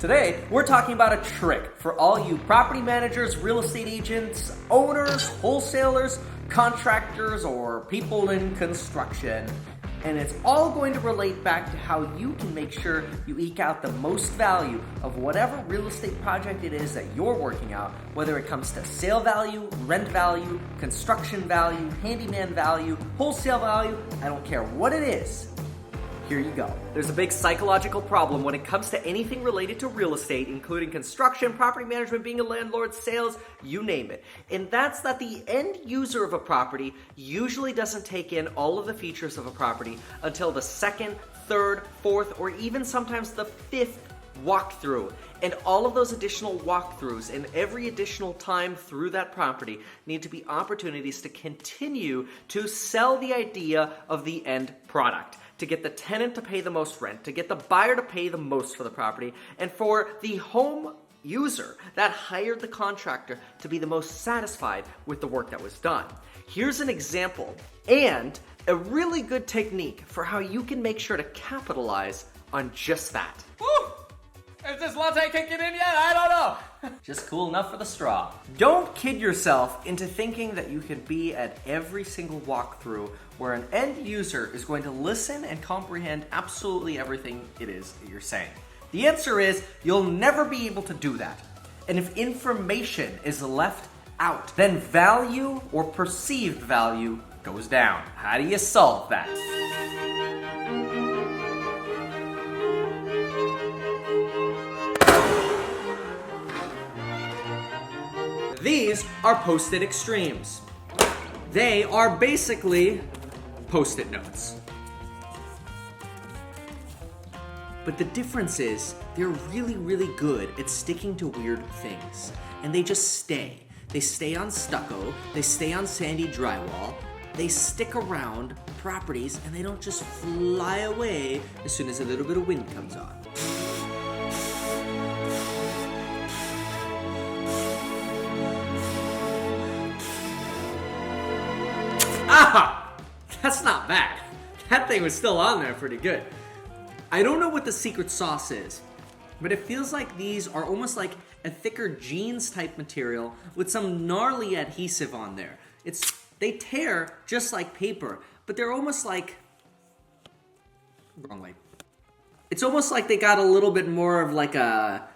Today, we're talking about a trick for all you property managers, real estate agents, owners, wholesalers, contractors, or people in construction. And it's all going to relate back to how you can make sure you eke out the most value of whatever real estate project it is that you're working out, whether it comes to sale value, rent value, construction value, handyman value, wholesale value, I don't care what it is. Here you go. There's a big psychological problem when it comes to anything related to real estate, including construction, property management, being a landlord, sales, you name it. And that's that the end user of a property usually doesn't take in all of the features of a property until the second, third, fourth, or even sometimes the fifth walkthrough. And all of those additional walkthroughs and every additional time through that property need to be opportunities to continue to sell the idea of the end product, to get the tenant to pay the most rent, to get the buyer to pay the most for the property, and for the home user that hired the contractor to be the most satisfied with the work that was done. Here's an example and a really good technique for how you can make sure to capitalize on just that. Woo! Is this latte kicking in yet? I don't know. Just cool enough for the straw. Don't kid yourself into thinking that you can be at every single walkthrough where an end user is going to listen and comprehend absolutely everything it is that you're saying. The answer is you'll never be able to do that. And if information is left out, then value or perceived value goes down. How do you solve that? These are post-it extremes. They are basically post-it notes. But the difference is they're really, really good at sticking to weird things. And they just stay. They stay on stucco, they stay on sandy drywall, they stick around properties, and they don't just fly away as soon as a little bit of wind comes on. Ah! That's not bad. That thing was still on there pretty good. I don't know what the secret sauce is, but it feels like these are almost like a thicker jeans type material with some gnarly adhesive on there. They tear just like paper, but they're almost like... Wrong way. It's almost like they got a little bit more of like a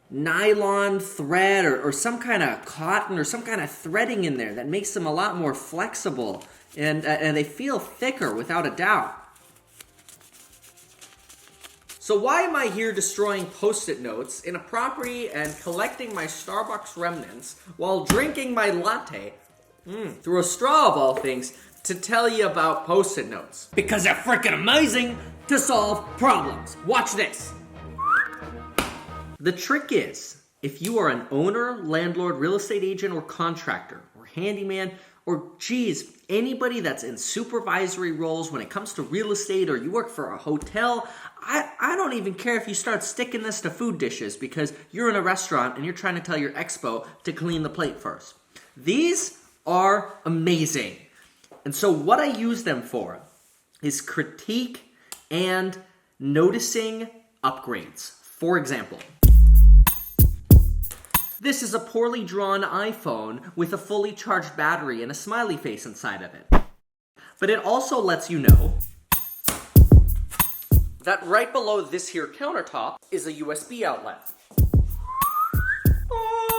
nylon thread or some kind of cotton or some kind of threading in there that makes them a lot more flexible. And they feel thicker without a doubt. So why am I here destroying post-it notes in a property and collecting my Starbucks remnants while drinking my latte through a straw of all things to tell you about post-it notes? Because they're freaking amazing to solve problems. Watch this. The trick is, if you are an owner, landlord, real estate agent, or contractor, or handyman, or geez, anybody that's in supervisory roles when it comes to real estate, or you work for a hotel, I don't even care if you start sticking this to food dishes because you're in a restaurant and you're trying to tell your expo to clean the plate first. These are amazing. And so what I use them for is critique and noticing upgrades. For example, this is a poorly drawn iPhone with a fully charged battery and a smiley face inside of it. But it also lets you know that right below this here countertop is a USB outlet.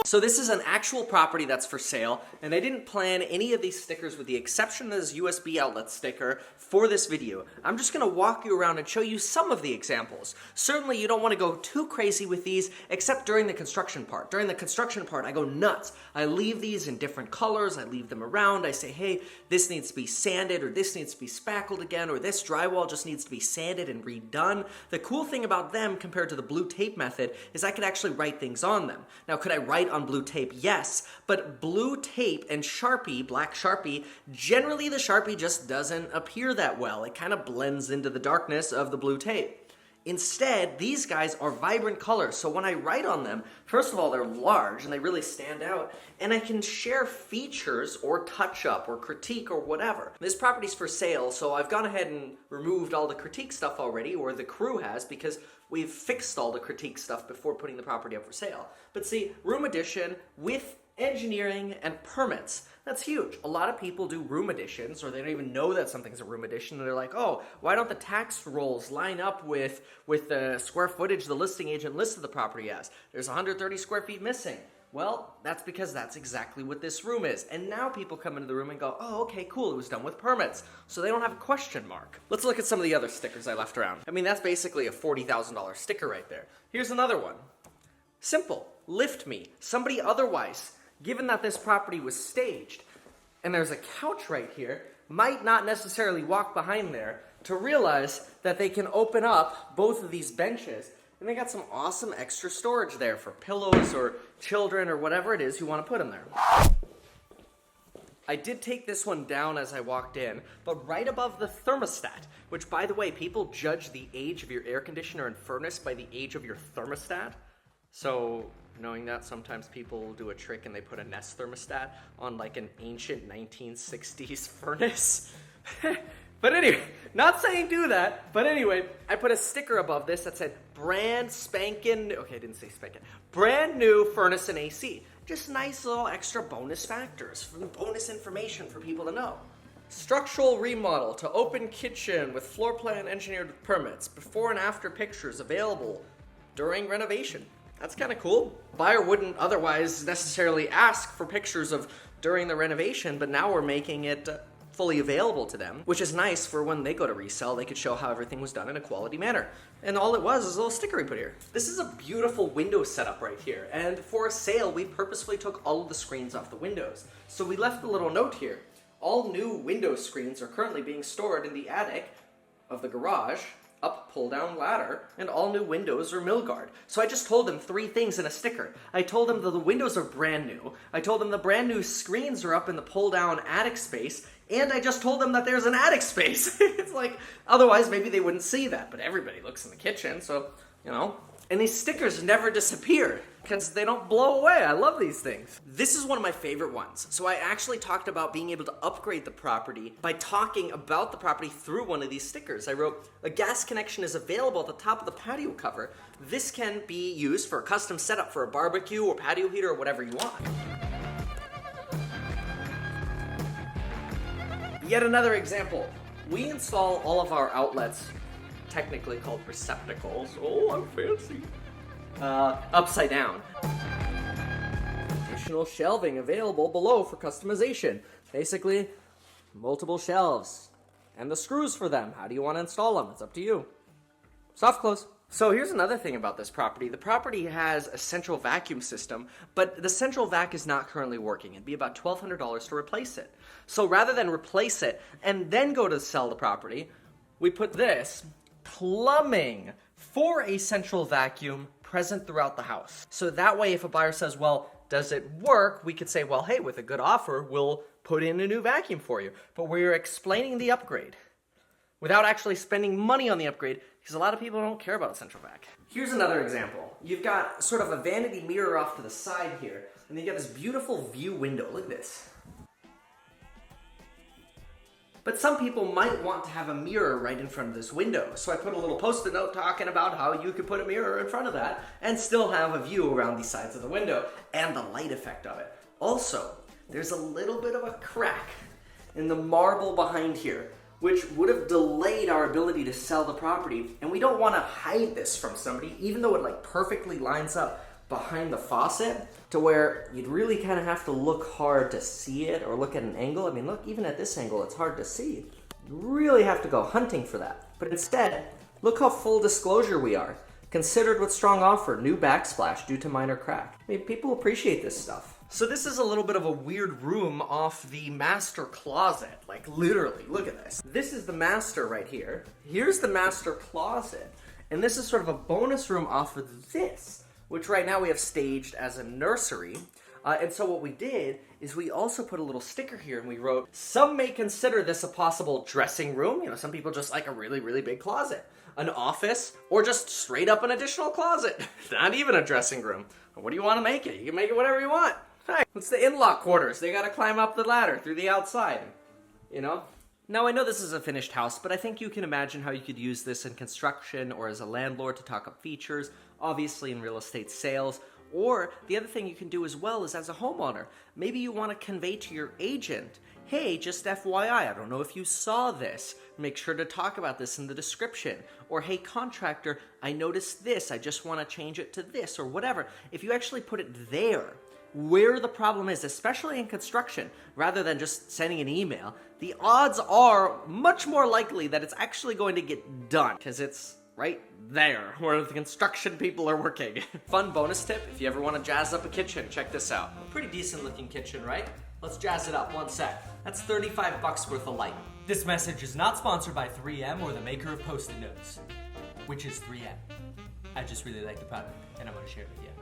So this is an actual property that's for sale, and I didn't plan any of these stickers with the exception of this USB outlet sticker for this video. I'm just gonna walk you around and show you some of the examples. Certainly you don't wanna go too crazy with these, except during the construction part. During the construction part, I go nuts. I leave these in different colors, I leave them around, I say, hey, this needs to be sanded, or this needs to be spackled again, or this drywall just needs to be sanded and redone. The cool thing about them compared to the blue tape method is I could actually write things on them. Now, could I write on blue tape? Yes, but blue tape and Sharpie, black Sharpie, generally the Sharpie just doesn't appear that well. It kind of blends into the darkness of the blue tape. Instead, these guys are vibrant colors, so when I write on them, first of all, they're large and they really stand out, and I can share features or touch up or critique or whatever. This property's for sale, so I've gone ahead and removed all the critique stuff already, or the crew has, because we've fixed all the critique stuff before putting the property up for sale. But see, room addition with engineering and permits, that's huge. A lot of people do room additions, or they don't even know that something's a room addition, and they're like, oh, why don't the tax rolls line up with the square footage the listing agent listed the property as? There's 130 square feet missing. Well, that's because that's exactly what this room is. And now people come into the room and go, oh, okay, cool, it was done with permits. So they don't have a question mark. Let's look at some of the other stickers I left around. I mean, that's basically a $40,000 sticker right there. Here's another one. Simple. Lift me. Somebody otherwise, given that this property was staged, and there's a couch right here, might not necessarily walk behind there to realize that they can open up both of these benches. And they got some awesome extra storage there for pillows or children or whatever it is you want to put in there. I did take this one down as I walked in, but right above the thermostat, which, by the way, people judge the age of your air conditioner and furnace by the age of your thermostat. So, knowing that, sometimes people do a trick and they put a Nest thermostat on like an ancient 1960s furnace. But anyway, not saying do that, but anyway, I put a sticker above this that said brand spankin', okay, I didn't say spankin', brand new furnace and AC. Just nice little extra bonus factors, bonus information for people to know. Structural remodel to open kitchen with floor plan engineered with permits. Before and after pictures available during renovation. That's kind of cool. Buyer wouldn't otherwise necessarily ask for pictures of during the renovation, but now we're making it fully available to them, which is nice for when they go to resell, they could show how everything was done in a quality manner. And all it was is a little sticker we put here. This is a beautiful window setup right here, and for a sale, we purposefully took all of the screens off the windows. So we left a little note here. All new window screens are currently being stored in the attic of the garage, up pull-down ladder, and all new windows are mill guard. So I just told them 3 things in a sticker. I told them that the windows are brand new, I told them the brand new screens are up in the pull-down attic space, and I just told them that there's an attic space. It's like, otherwise maybe they wouldn't see that, but everybody looks in the kitchen, so, you know. And these stickers never disappear, because they don't blow away. I love these things. This is one of my favorite ones. So I actually talked about being able to upgrade the property by talking about the property through one of these stickers. I wrote, a gas connection is available at the top of the patio cover. This can be used for a custom setup for a barbecue or patio heater or whatever you want. Yet another example. We install all of our outlets, technically called receptacles. Oh, I'm fancy. Upside down. Additional shelving available below for customization. Basically, multiple shelves. And the screws for them. How do you want to install them? It's up to you. Soft close. So here's another thing about this property. The property has a central vacuum system, but the central vac is not currently working. It'd be about $1,200 to replace it. So rather than replace it and then go to sell the property, we put this plumbing for a central vacuum present throughout the house. So that way, if a buyer says, well, does it work? We could say, well, hey, with a good offer, we'll put in a new vacuum for you. But we're explaining the upgrade without actually spending money on the upgrade, because a lot of people don't care about a central vac. Here's another example. You've got sort of a vanity mirror off to the side here, and then you got this beautiful view window. Look at this. But some people might want to have a mirror right in front of this window. So I put a little post-it note talking about how you could put a mirror in front of that and still have a view around the sides of the window and the light effect of it. Also, there's a little bit of a crack in the marble behind here, which would have delayed our ability to sell the property. And we don't want to hide this from somebody, even though it like perfectly lines up behind the faucet to where you'd really kind of have to look hard to see it or look at an angle. I mean, look, even at this angle, it's hard to see. You really have to go hunting for that. But instead, look how full disclosure we are. Considered with strong offer, new backsplash due to minor crack. I mean, people appreciate this stuff. So this is a little bit of a weird room off the master closet. Like literally, look at this. This is the master right here. Here's the master closet. And this is sort of a bonus room off of this, which right now we have staged as a nursery. And so what we did is we also put a little sticker here and we wrote, some may consider this a possible dressing room. You know, some people just like a really, really big closet, an office, or just straight up an additional closet. Not even a dressing room. What do you want to make it? You can make it whatever you want. Hey, it's the in-law quarters. They got to climb up the ladder through the outside, you know? Now, I know this is a finished house, but I think you can imagine how you could use this in construction or as a landlord to talk up features, obviously in real estate sales. Or the other thing you can do as well is as a homeowner. Maybe you want to convey to your agent, hey, just FYI, I don't know if you saw this. Make sure to talk about this in the description. Or, hey, contractor, I noticed this. I just want to change it to this or whatever. If you actually put it there, where the problem is, especially in construction, rather than just sending an email, the odds are much more likely that it's actually going to get done because it's right there where the construction people are working. Fun bonus tip, if you ever want to jazz up a kitchen, check this out. A pretty decent looking kitchen, right? Let's jazz it up, one sec. That's 35 bucks worth of light. This message is not sponsored by 3M or the maker of Post-it notes, which is 3M. I just really like the product, and I'm going to share it with you.